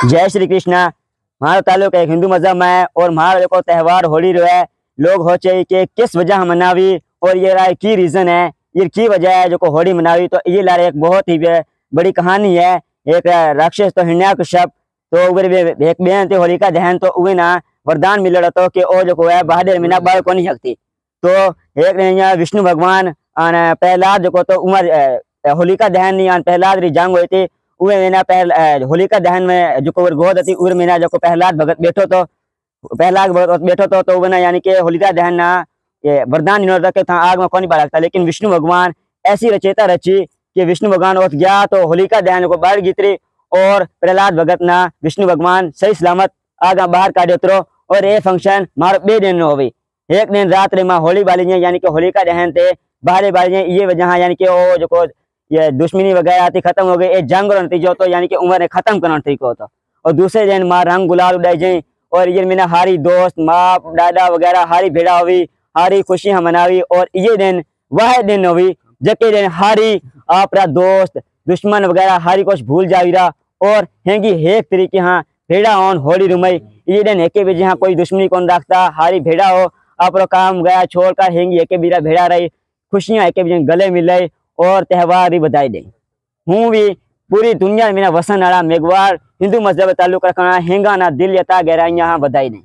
जय श्री कृष्णा। हमारा ताल्लुक एक हिंदू मजहब में है और हमारा जो त्यौहार होली रो है लोग हो चाहिए कि किस वजह मनावी और ये राय की रीजन है, ये की वजह है जो होली मनावी। तो ये लारे एक बहुत ही बड़ी कहानी है। एक राक्षस तो हिरण्याकश्यप तो एक बेन थी होलिका दहन तो उन्हें ना वरदान मिल तो कि ओ जो है बहादुर मीना बाल को नहीं सकती। तो एक ने विष्णु भगवान प्रहलाद जो तो उमर होलिका दहन नहीं प्रहलाद री जंग हुई थी उहे मेना होलिका दहन में जो गोद थी उर मेना जो प्रहलाद भगत बैठो तो प्रहलाद भगत बैठो तो वो यानी कि होलिका दहन ना ये वरदान के था आग में कौन बाल लगता। लेकिन विष्णु भगवान ऐसी रचेता रची कि विष्णु भगवान उठ गया तो होलिका दहन को बाढ़ गितरी और प्रहलाद भगत ना विष्णु भगवान सही सलामत आगा बाहर काढ़ो उतरो। और ये फंक्शन मारो 2 दिन नो हुई। एक दिन रात रे होली बाली यानी कि होलिका दहन थे बाहर बाली ये वजह यानी कि वो जो ये दुश्मनी वगैरह थी खत्म हो गई। ये जंग रो नतीजो तो यानी कि उम्र ने खत्म करना तरीको तो। और दूसरे दिन माँ रंग गुलाल उड़ाई जाई और ये मेरा हारी दोस्त माँ दादा वगैरह हारी भेड़ा हुई हारी खुशियां मनावी। और ये दिन वह दिन हुई जबकि दिन हारी आपरा दोस्त दुश्मन वगैरह हारी कुछ भूल जावीरा और हेंगी एक तरीके हाँ भेड़ा ऑन होली रुमई। ये दिन एक बजे हाँ कोई दुश्मनी कौन रखता हारी भेड़ा हो आप काम गया छोड़ कर हेंगी एक बीरा भेड़ा रही खुशियां एक बजे गले मिले और त्यौहार भी बधाई दे। हूँ भी पूरी दुनिया में वसन आला मेघवार हिंदू मजहब ताल्लुक रखना हेंगा ना दिल यता गहराई यहाँ बधाई दे।